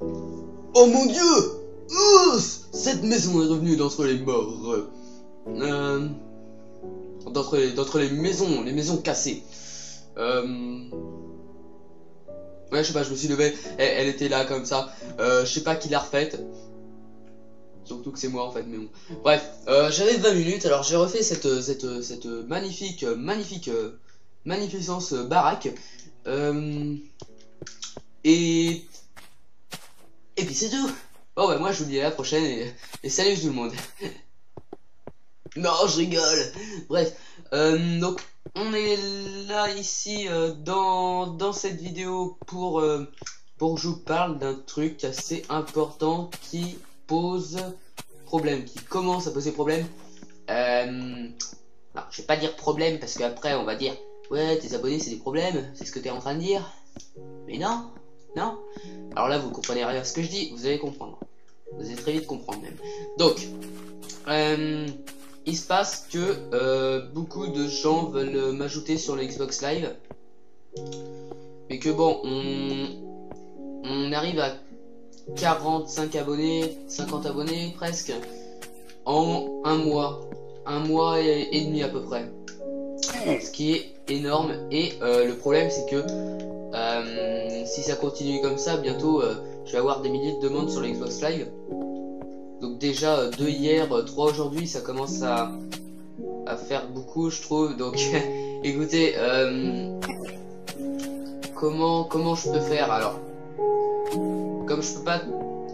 Oh mon Dieu! Cette maison est revenue d'entre les morts. D'entre les maisons cassées. Ouais, je sais pas, je me suis levé, elle était là comme ça. Je sais pas qui l'a refaite. Surtout que c'est moi en fait, mais bon. Bref, j'avais 20 minutes, alors j'ai refait cette magnificence baraque. Et puis c'est tout. Bon bah moi je vous dis à la prochaine et salut tout le monde. Non, je rigole. Bref, donc on est là ici dans cette vidéo pour que je vous parle d'un truc assez important qui pose problème, qui commence à poser problème. Alors, je vais pas dire problème parce qu'après on va dire ouais tes abonnés c'est des problèmes, c'est ce que tu es en train de dire. Mais non, non. Alors là vous comprenez rien à ce que je dis, vous allez comprendre. Vous allez très vite comprendre même. Donc, il se passe que beaucoup de gens veulent m'ajouter sur le Xbox Live. Mais que bon, on arrive à 45 abonnés, 50 abonnés presque, en un mois et demi à peu près. Ce qui est énorme. Et le problème c'est que si ça continue comme ça, bientôt je vais avoir des milliers de demandes sur le Xbox Live. Donc déjà 2 hier, 3 aujourd'hui, ça commence à faire beaucoup je trouve. Donc écoutez, comment je peux faire? Alors, comme je peux pas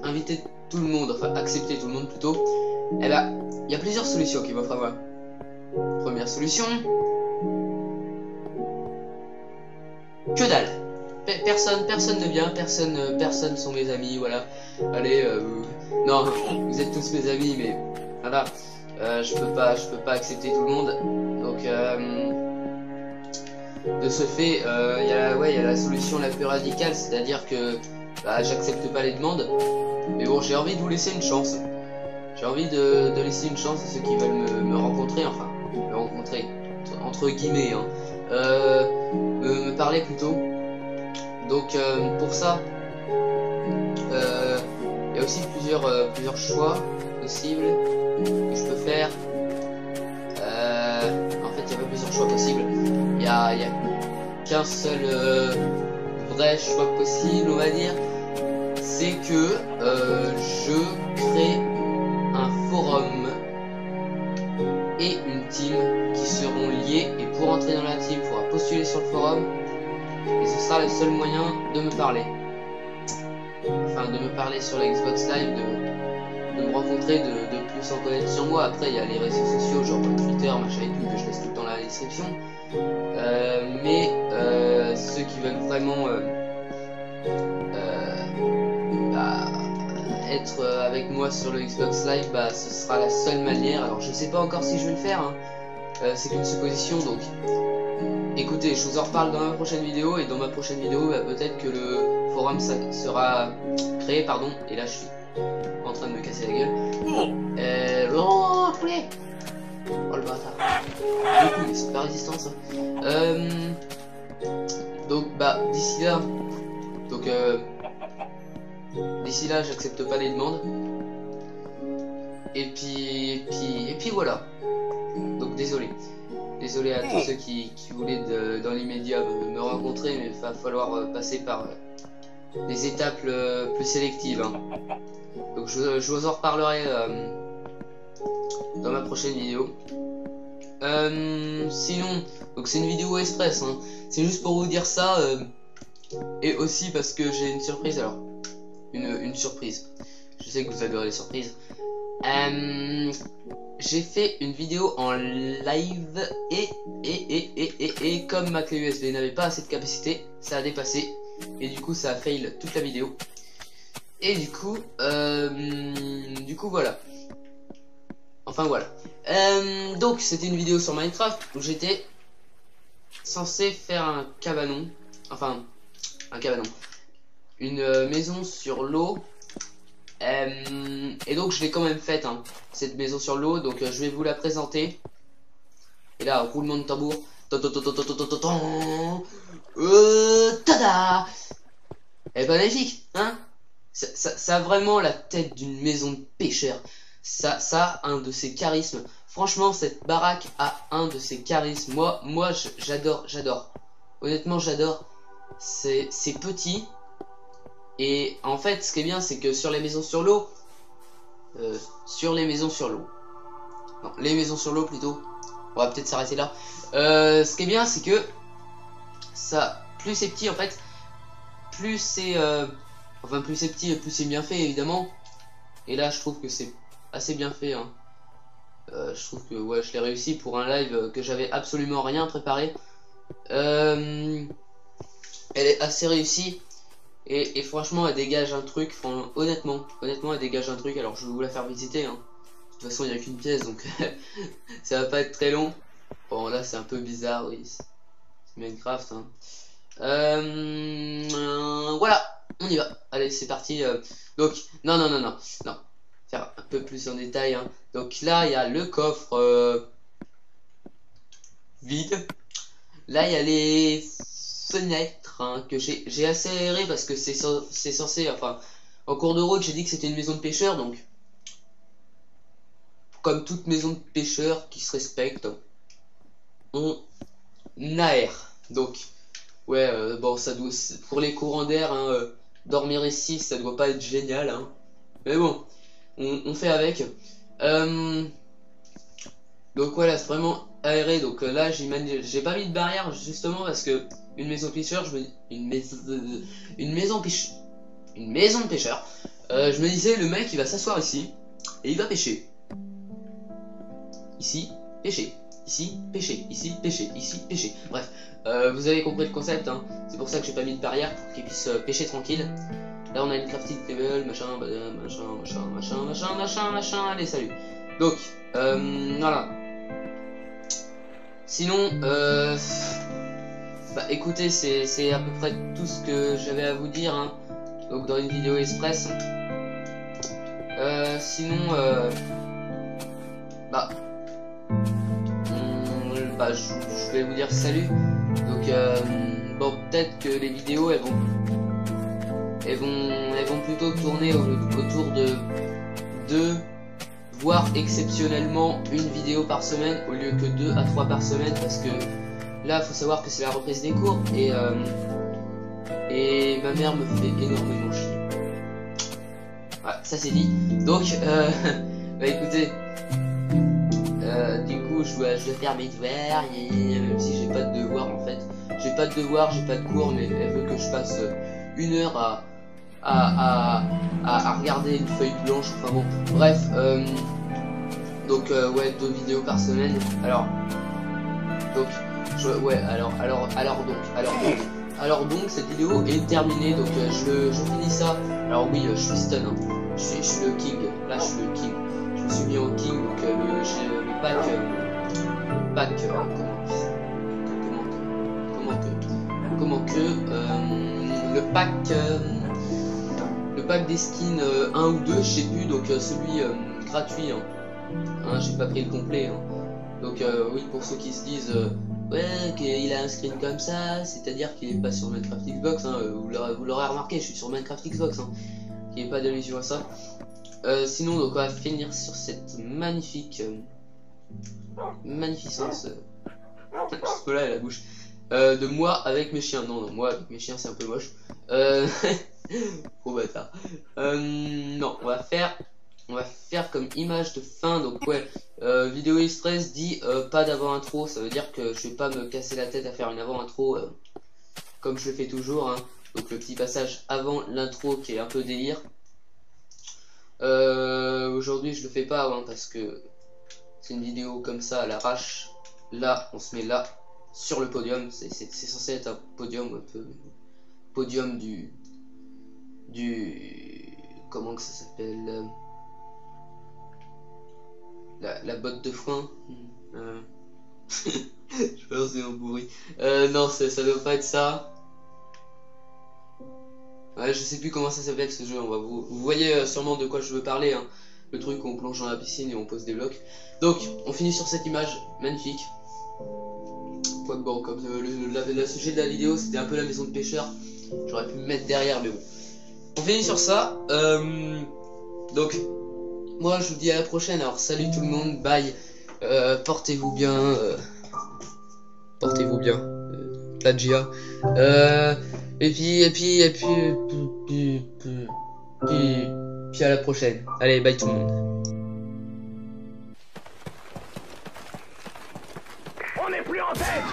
inviter tout le monde, enfin accepter tout le monde plutôt, eh ben il y a plusieurs solutions qui m'offrent à moi. Première solution, que dalle. Personne ne vient, personne sont mes amis, voilà. Allez, non, vous êtes tous mes amis, mais voilà, je peux pas accepter tout le monde. Donc, de ce fait, il y a la solution la plus radicale, c'est-à-dire que bah, j'accepte pas les demandes. Mais bon, j'ai envie de vous laisser une chance. J'ai envie de laisser une chance à ceux qui veulent me rencontrer, enfin, me rencontrer, entre guillemets, hein. Me parler plutôt. Donc pour ça, il y a aussi plusieurs choix possibles que je peux faire. En fait, il y a pas plusieurs choix possibles. Il y a qu'un seul vrai choix possible, on va dire. C'est que je crée un forum et une team qui seront liés. Et pour entrer dans la team, il faudra postuler sur le forum. Et ce sera le seul moyen de me parler. Enfin, de me parler sur la Xbox Live, de me rencontrer, de plus en connaître sur moi. Après, il y a les réseaux sociaux, genre Twitter, machin et tout, que je laisse tout le temps dans la description. Mais ceux qui veulent vraiment être avec moi sur le Xbox Live, bah, ce sera la seule manière. Alors, je sais pas encore si je vais le faire, hein. C'est qu'une supposition, donc écoutez, je vous en reparle dans ma prochaine vidéo. Et dans ma prochaine vidéo, bah, peut-être que le forum sera créé, pardon. Et là, je suis en train de me casser la gueule. Oh, poulet. Oh, le bâtard. Du coup, c'est pas résistance. Donc, bah, d'ici là. Donc, d'ici là, j'accepte pas les demandes. Et puis voilà. Donc, désolé. Désolé à tous ceux qui voulaient dans l'immédiat me rencontrer, mais il va falloir passer par des étapes plus sélectives, hein. Donc je vous en reparlerai dans ma prochaine vidéo. Sinon, donc c'est une vidéo express, hein. C'est juste pour vous dire ça, et aussi parce que j'ai une surprise. Alors, une surprise. Je sais que vous adorez les surprises. J'ai fait une vidéo en live et comme ma clé USB n'avait pas assez de capacité, ça a dépassé et du coup ça a fail toute la vidéo. Et du coup voilà. Enfin voilà. Donc c'était une vidéo sur Minecraft où j'étais censé faire un cabanon, enfin un cabanon, une maison sur l'eau. Et donc je l'ai quand même faite, hein, cette maison sur l'eau. Donc je vais vous la présenter. Et là, roulement de tambour. Tada! Elle est magnifique, hein? Ça a vraiment la tête d'une maison de pêcheurs. Ça a un de ses charismes. Franchement, cette baraque a un de ses charismes. Moi j'adore. Honnêtement, j'adore. C'est petit. Et en fait, ce qui est bien, c'est que sur les maisons sur l'eau, non, les maisons sur l'eau plutôt. On va peut-être s'arrêter là. Ce qui est bien, c'est que ça, plus c'est petit en fait, plus c'est, plus c'est petit, plus c'est bien fait évidemment. Et là, je trouve que c'est assez bien fait. Hein. Je trouve que ouais, je l'ai réussi pour un live que j'avais absolument rien préparé. Elle est assez réussie. Et franchement, elle dégage un truc. Enfin, honnêtement, elle dégage un truc. Alors, je vais vous la faire visiter. Hein. De toute façon, il n'y a qu'une pièce, donc ça va pas être très long. Bon, là, c'est un peu bizarre, oui. C'est Minecraft. Hein. Voilà, on y va. Allez, c'est parti. Donc, non. Faire un peu plus en détail. Hein. Donc là, il y a le coffre vide. Là, il y a les fenêtres hein, que j'ai assez aéré parce que c'est censé, enfin, en cours de route, j'ai dit que c'était une maison de pêcheurs, donc comme toute maison de pêcheurs qui se respecte, on aère. Donc, ouais, bon, ça doit, pour les courants d'air, hein, dormir ici, ça doit pas être génial, hein. Mais bon, on fait avec. Donc voilà, c'est vraiment aéré. Donc là, j'ai pas mis de barrière justement parce que une maison de pêcheur, une maison de pêcheur. Je me disais, le mec, il va s'asseoir ici et il va pêcher. Ici, pêcher. Ici, pêcher. Ici, pêcher. Ici, pêcher. Bref, vous avez compris le concept. Hein. C'est pour ça que j'ai pas mis de barrière pour qu'il puisse pêcher tranquille. Là, on a une crafting table, machin. Allez, salut. Donc, voilà. Sinon, bah écoutez, c'est à peu près tout ce que j'avais à vous dire. Hein. Donc, dans une vidéo express. Sinon, je vais vous dire salut. Donc, bon, peut-être que les vidéos, elles vont plutôt tourner autour de 2 voire exceptionnellement une vidéo par semaine au lieu que 2 à 3 par semaine parce que là faut savoir que c'est la reprise des cours et ma mère me fait énormément chier. Voilà, ça c'est dit. Donc bah écoutez, du coup je dois faire mes devoirs même si j'ai pas de devoirs en fait. J'ai pas de devoirs, j'ai pas de cours, mais elle veut que je passe 1 heure à regarder une feuille blanche, enfin bon, bref, donc ouais, 2 vidéos par semaine, alors donc cette vidéo est terminée, donc je finis ça, alors oui, je suis stun, hein. Je suis le king, là je suis le king, je me suis mis en king, donc j'ai le pack, le pack des skins 1 ou 2, je sais plus, donc celui gratuit, hein. Hein, j'ai pas pris le complet, hein. Donc oui, pour ceux qui se disent ouais qu'il a un screen comme ça, c'est-à-dire qu'il est pas sur Minecraft Xbox, hein, vous l'aurez remarqué, je suis sur Minecraft Xbox, hein. Il n'y a pas d'allusion à ça. Sinon, donc on va finir sur cette magnificence je là la bouche de moi avec mes chiens. Non, moi avec mes chiens c'est un peu moche. Gros bâtard. Non, on va faire comme image de fin. Donc ouais, vidéo express dit pas d'avant intro. Ça veut dire que je vais pas me casser la tête à faire une avant intro comme je le fais toujours. Hein. Donc le petit passage avant l'intro qui est un peu délire. Aujourd'hui je le fais pas hein, parce que c'est une vidéo comme ça à l'arrache. Là on se met là sur le podium. C'est censé être un podium un peu podium du comment que ça s'appelle, la botte de frein. Je pense que c'est un bruit. Non, ça doit pas être ça. Ouais, je sais plus comment ça s'appelle ce jeu. Vous voyez sûrement de quoi je veux parler. Hein. Le truc où on plonge dans la piscine et on pose des blocs. Donc, on finit sur cette image magnifique. Bon, comme le sujet de la vidéo, c'était un peu la maison de pêcheur. J'aurais pu me mettre derrière, mais bon. on finit sur ça. Donc, moi je vous dis à la prochaine. Alors, salut tout le monde, bye. Portez-vous bien. Portez-vous bien. Plagia. Puis à la prochaine. Allez, bye tout le monde. On n'est plus en tête.